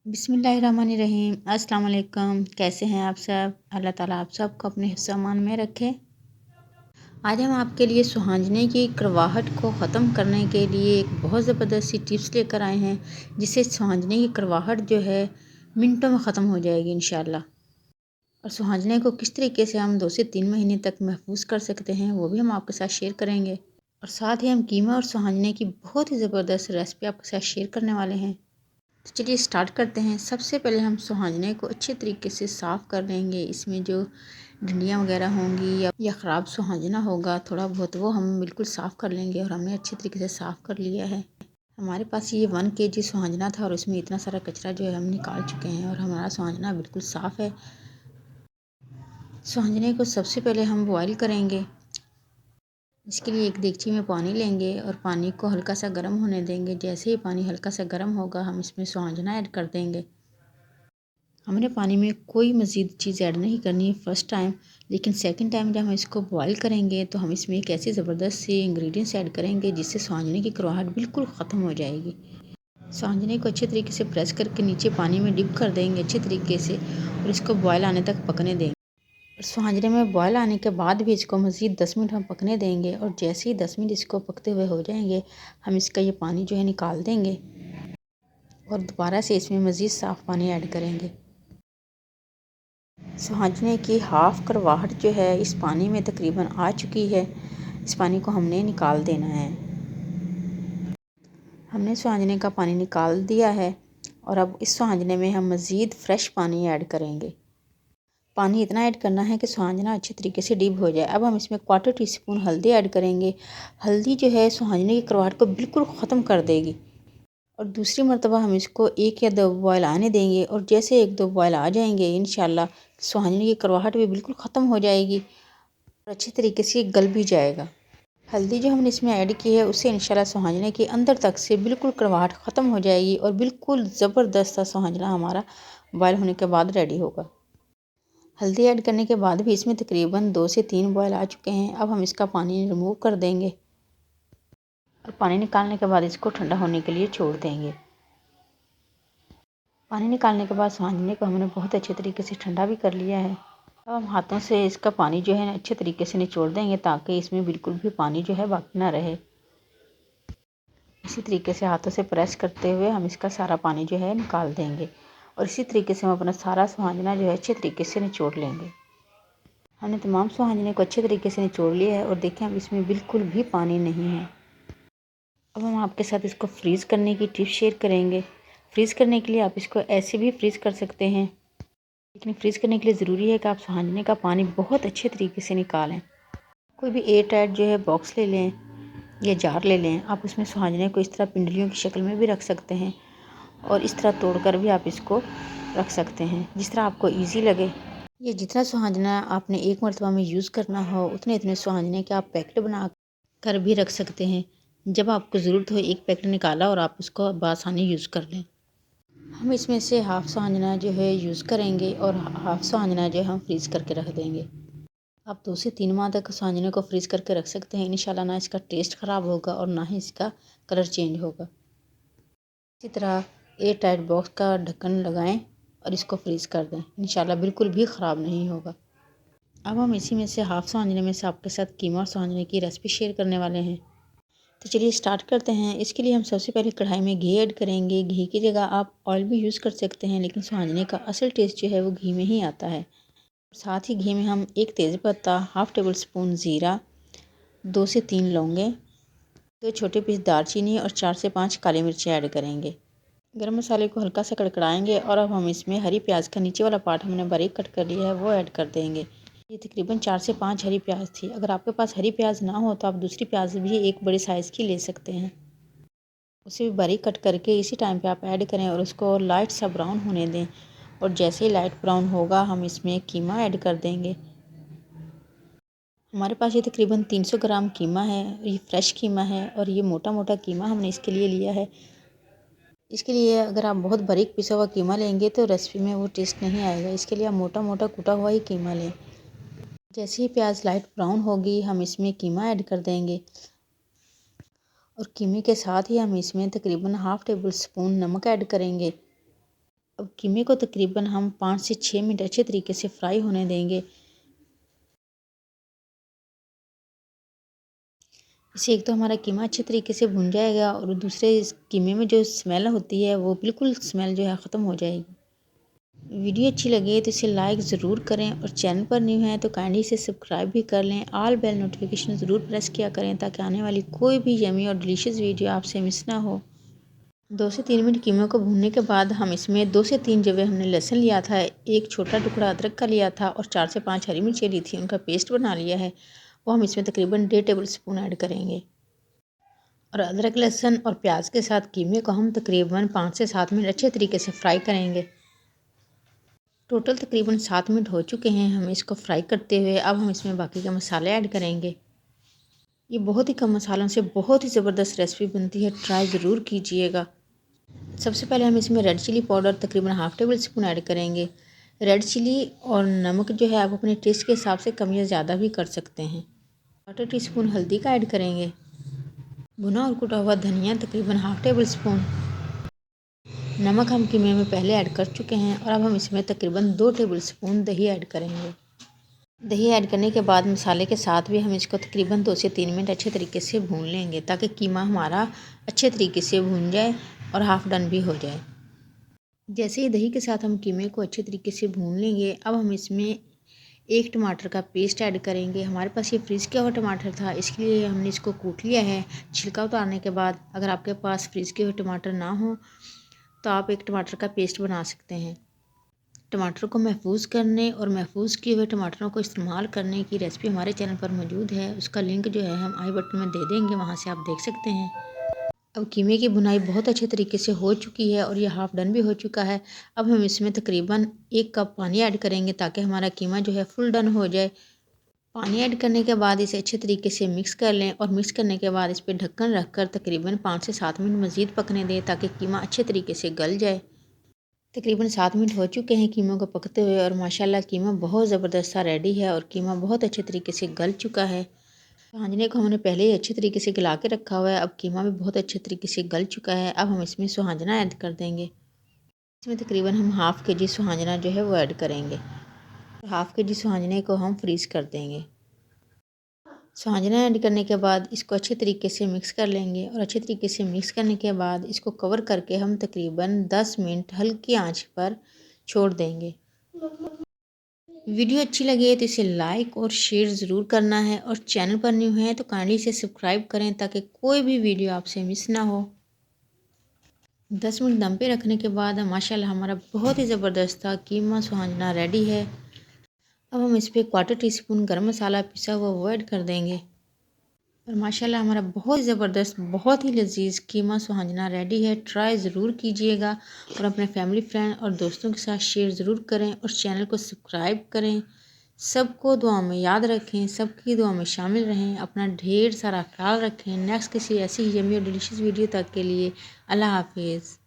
बिस्मिल्लाहिर्रहमानिर्रहीम। अस्सलाम वालेकुम। कैसे हैं आप सब? अल्लाह ताला आप सबको अपने हिफ्ज़ अमान में रखे। आज हम आपके लिए सुहांजने की कड़वाहट को ख़त्म करने के लिए एक बहुत ज़बरदस्त सी टिप्स लेकर आए हैं, जिससे सुहांजने की कड़वाहट जो है मिनटों में ख़त्म हो जाएगी इंशाल्लाह। और सुहांजने को किस तरीके से हम 2 से 3 महीने तक महफूज कर सकते हैं, वो भी हम आपके साथ शेयर करेंगे। और साथ ही हम कीमा और सुहांजने की बहुत ही ज़बरदस्त रेसिपी आपके साथ शेयर करने वाले हैं। तो चलिए स्टार्ट करते हैं। सबसे पहले हम सुहांजने को अच्छे तरीके से साफ़ कर लेंगे। इसमें जो डंडियाँ वगैरह होंगी या ख़राब सुहांजना होगा थोड़ा बहुत, वो हम बिल्कुल साफ़ कर लेंगे। और हमने अच्छे तरीके से साफ़ कर लिया है। हमारे पास ये 1 केजी सुहांजना था और उसमें इतना सारा कचरा जो है हम निकाल चुके हैं और हमारा सुहांजना बिल्कुल साफ़ है। सुहांजने को सबसे पहले हम बॉयल करेंगे। इसके लिए एक देगची में पानी लेंगे और पानी को हल्का सा गर्म होने देंगे। जैसे ही पानी हल्का सा गर्म होगा, हम इसमें सुहांजना ऐड कर देंगे। हमने पानी में कोई मज़ीद चीज़ ऐड नहीं करनी है फ़र्स्ट टाइम, लेकिन सेकंड टाइम जब हम इसको बॉयल करेंगे तो हम इसमें एक ऐसी ज़बरदस्त सी इंग्रेडिएंट्स ऐड करेंगे जिससे सुहांजने की कड़वाहट बिल्कुल ख़त्म हो जाएगी। सुहांजने को अच्छे तरीके से प्रेस करके नीचे पानी में डिप कर देंगे अच्छे तरीके से और इसको बॉयल आने तक पकने देंगे। और सुहांजने में बॉयल आने के बाद भी इसको मज़ीद 10 मिनट हम पकने देंगे। और जैसे ही 10 मिनट इसको पकते हुए हो जाएंगे, हम इसका ये पानी जो है निकाल देंगे और दोबारा से इसमें मज़ीद साफ़ पानी ऐड करेंगे। सुहांजने की हाफ़ कड़वाहट जो है इस पानी में तकरीबन आ चुकी है। इस पानी को हमने निकाल देना है। हमने सुहांजने का पानी निकाल दिया है और अब इस सुहांजने में हम मज़ीद फ़्रेश पानी ऐड करेंगे। पानी इतना ऐड करना है कि सुहांजना अच्छे तरीके से डीप हो जाए। अब हम इसमें 1/4 टीस्पून हल्दी ऐड करेंगे। हल्दी जो है सुहांजने की कड़वाहट को बिल्कुल ख़त्म कर देगी। और दूसरी मर्तबा हम इसको 1 या 2 बॉयल आने देंगे और जैसे 1-2 बॉयल आ जाएंगे इंशाल्लाह सुहांजने की कड़वाहट भी बिल्कुल ख़त्म हो जाएगी और अच्छे तरीके से गल भी जाएगा। हल्दी जो हमने इसमें ऐड की है उससे इंशाल्लाह सुहांजने के अंदर तक से बिल्कुल कड़वाहट ख़त्म हो जाएगी और बिल्कुल ज़बरदस्त सा सुहांजना हमारा बॉयल होने के बाद रेडी होगा। हल्दी ऐड करने के बाद भी इसमें तकरीबन 2 से 3 बॉयल आ चुके हैं। अब हम इसका पानी रिमूव कर देंगे और पानी निकालने के बाद इसको ठंडा होने के लिए छोड़ देंगे। पानी निकालने के बाद सुहांजने को हमने बहुत अच्छे तरीके से ठंडा भी कर लिया है। अब हम हाथों से इसका पानी जो है अच्छे तरीके से निचोड़ देंगे ताकि इसमें बिल्कुल भी पानी जो है बाकी ना रहे। इसी तरीके से हाथों से प्रेस करते हुए हम इसका सारा पानी जो है निकाल देंगे और इसी तरीके से हम अपना सारा सुहांजना जो है अच्छे तरीके से निचोड़ लेंगे। हमने तमाम सुहांजने को अच्छे तरीके से निचोड़ लिया है और देखें अब इसमें बिल्कुल भी पानी नहीं है। अब हम आपके साथ इसको फ्रीज़ करने की टिप्स शेयर करेंगे। फ्रीज़ करने के लिए आप इसको ऐसे भी फ्रीज़ कर सकते हैं, लेकिन फ्रीज़ करने के लिए ज़रूरी है कि आप सुहांजने का पानी बहुत अच्छे तरीके से निकालें। कोई भी एयर टाइट जो है बॉक्स ले लें या जार ले लें। आप उसमें सुहांजने को इस तरह पिंडलियों की शक्ल में भी रख सकते हैं और इस तरह तोड़कर भी आप इसको रख सकते हैं, जिस तरह आपको ईजी लगे। ये जितना सुहांजना आपने एक मरतबा में यूज़ करना हो उतने इतने सुहांजने के आप पैकेट बना कर भी रख सकते हैं। जब आपको ज़रूरत हो एक पैकेट निकाला और आप उसको बआसानी यूज़ कर लें। हम इसमें से हाफ़ सुहांजना जो है यूज़ करेंगे और हाफ़ सुहांजना जो है हम फ्रीज़ करके रख देंगे। आप 2 से 3 माह तक सुहांजने को फ्रीज़ करके रख सकते हैं। इंशाल्लाह ना इसका टेस्ट ख़राब होगा और ना ही इसका कलर चेंज होगा। इसी तरह एयर टाइट बॉक्स का ढक्कन लगाएं और इसको फ्रीज़ कर दें। इंशाल्लाह बिल्कुल भी ख़राब नहीं होगा। अब हम इसी में से हाफ़ सुहांजने में से आपके साथ कीमा और सुहांजने की रेसिपी शेयर करने वाले हैं। तो चलिए स्टार्ट करते हैं। इसके लिए हम सबसे पहले कढ़ाई में घी ऐड करेंगे। घी की जगह आप ऑयल भी यूज़ कर सकते हैं, लेकिन सुहांजने का असल टेस्ट जो है वो घी में ही आता है। साथ ही घी में हम 1 तेज़पत्ता, हाफ़ टेबल स्पून ज़ीरा, 2 से 3 लौंगे, 2 छोटे पीस दालचीनी और 4 से 5 काली मिर्चें ऐड करेंगे। गरम मसाले को हल्का सा कड़कड़ाएंगे और अब हम इसमें हरी प्याज का नीचे वाला पार्ट हमने बारीक कट कर लिया है वो ऐड कर देंगे। ये तकरीबन 4 से 5 हरी प्याज थी। अगर आपके पास हरी प्याज ना हो तो आप दूसरी प्याज भी एक बड़े साइज़ की ले सकते हैं। उसे भी बारीक कट करके इसी टाइम पे आप ऐड करें और उसको लाइट सा ब्राउन होने दें। और जैसे ही लाइट ब्राउन होगा हम इसमें कीमा ऐड कर देंगे। हमारे पास ये तकरीबन 300 ग्राम कीमा है। ये फ़्रेश कीमा है और ये मोटा मोटा कीमा हमने इसके लिए लिया है। इसके लिए अगर आप बहुत बारीक पिसा हुआ कीमा लेंगे तो रेसिपी में वो टेस्ट नहीं आएगा। इसके लिए आप मोटा मोटा कूटा हुआ ही कीमा लें। जैसे ही प्याज लाइट ब्राउन होगी हम इसमें कीमा ऐड कर देंगे और कीमे के साथ ही हम इसमें तकरीबन हाफ़ टेबल स्पून नमक ऐड करेंगे। अब कीमे को तकरीबन हम 5 से 6 मिनट अच्छे तरीके से फ्राई होने देंगे। इससे एक तो हमारा कीमा अच्छे तरीके से भुन जाएगा और दूसरे इस कीमे में जो स्मेल होती है वो बिल्कुल स्मेल जो है ख़त्म हो जाएगी। वीडियो अच्छी लगे तो इसे लाइक ज़रूर करें और चैनल पर न्यू है तो काइंडली इसे सब्सक्राइब भी कर लें। ऑल बेल नोटिफिकेशन ज़रूर प्रेस किया करें ताकि आने वाली कोई भी यमी और डिलीशियस वीडियो आपसे मिस ना हो। 2 से 3 मिनट कीमे को भूनने के बाद हम इसमें 2 से 3 जवे हमने लहसुन लिया था, एक छोटा टुकड़ा अदरक का लिया था और 4 से 5 हरी मिर्चें ली थी, उनका पेस्ट बना लिया है। वो हम इसमें तकरीबन 1.5 टेबल स्पून ऐड करेंगे और अदरक लहसुन और प्याज के साथ कीमे को हम तकरीबन 5 से 7 मिनट अच्छे तरीके से फ्राई करेंगे। टोटल तकरीबन 7 मिनट हो चुके हैं हम इसको फ्राई करते हुए। अब हम इसमें बाकी के मसाले ऐड करेंगे। ये बहुत ही कम मसालों से बहुत ही ज़बरदस्त रेसिपी बनती है, ट्राई ज़रूर कीजिएगा। सबसे पहले हम इसमें रेड चिली पाउडर तकरीबन हाफ़ टेबल स्पून ऐड करेंगे। रेड चिली और नमक जो है आप अपने टेस्ट के हिसाब से कम या ज़्यादा भी कर सकते हैं। 1/4 टीस्पून हल्दी का ऐड करेंगे। भुना और कुटा हुआ धनिया तकरीबन हाफ़ टेबल स्पून। नमक हम कीमे में पहले ऐड कर चुके हैं और अब हम इसमें तकरीबन 2 टेबल स्पून दही ऐड करेंगे। दही ऐड करने के बाद मसाले के साथ भी हम इसको तकरीबन 2 से 3 मिनट अच्छे तरीके से भून लेंगे ताकि कीमा हमारा अच्छे तरीके से भून जाए और हाफ़ डन भी हो जाए। जैसे ही दही के साथ हम कीमे को अच्छे तरीके से भून लेंगे, अब हम इसमें 1 टमाटर का पेस्ट ऐड करेंगे। हमारे पास ये फ्रीज़ किया हुआ टमाटर था, इसके लिए हमने इसको कूट लिया है छिलका उतारने के बाद। अगर आपके पास फ्रीज़ किए हुए टमाटर ना हो तो आप 1 टमाटर का पेस्ट बना सकते हैं। टमाटर को महफूज करने और महफूज किए हुए टमाटरों को इस्तेमाल करने की रेसिपी हमारे चैनल पर मौजूद है। उसका लिंक जो है हम आई बटन में दे देंगे, वहाँ से आप देख सकते हैं। अब कीमे की भुनाई बहुत अच्छे तरीके से हो चुकी है और ये हाफ़ डन भी हो चुका है। अब हम इसमें तकरीबन 1 कप पानी ऐड करेंगे ताकि हमारा कीमा जो है फुल डन हो जाए। पानी ऐड करने के बाद इसे अच्छे तरीके से मिक्स कर लें और मिक्स करने के बाद इस पर ढक्कन रखकर तकरीबन 5 से 7 मिनट मज़ीद पकने दें ताकि कीमा अच्छे तरीके से गल जाए। तकरीबन 7 मिनट हो चुके हैं कीमा को पकते हुए और माशाल्लाह कीमा बहुत ज़बरदस्त सा रेडी है और कीमा बहुत अच्छे तरीके से गल चुका है। सुहांजने को हमने पहले ही अच्छे तरीके से गला के रखा हुआ है। अब कीमा भी बहुत अच्छे तरीके से गल चुका है। अब हम इसमें सुहांजना ऐड कर देंगे। इसमें तकरीबन हम हाफ़ के जी सुहांजना जो है वो ऐड करेंगे। हाफ़ के जी सुहांजने को हम फ्रीज़ कर देंगे। सुहांजना ऐड करने के बाद इसको अच्छे तरीके से मिक्स कर लेंगे और अच्छे तरीके से मिक्स करने के बाद इसको कवर करके हम तकरीबन 10 मिनट हल्की आंच पर छोड़ देंगे। वीडियो अच्छी लगे तो इसे लाइक और शेयर ज़रूर करना है और चैनल पर न्यू है तो काइंडली इसे सब्सक्राइब करें ताकि कोई भी वीडियो आपसे मिस ना हो। 10 मिनट दम पे रखने के बाद माशाल्लाह हमारा बहुत ही ज़बरदस्त था कीमा सुहांजना रेडी है। अब हम इस पर 1/4 टीस्पून गरम मसाला पिसा हुआ वो ऐड कर देंगे और माशाल्लाह हमारा बहुत ही ज़बरदस्त बहुत ही लजीज कीमा सुहांजना रेडी है। ट्राई ज़रूर कीजिएगा और अपने फैमिली फ्रेंड और दोस्तों के साथ शेयर ज़रूर करें और चैनल को सब्सक्राइब करें। सबको दुआ में याद रखें, सबकी दुआ में शामिल रहें, अपना ढेर सारा ख्याल रखें। नेक्स्ट किसी ऐसी ही यम्मी और डिलीशियस वीडियो तक के लिए अल्लाह हाफिज़।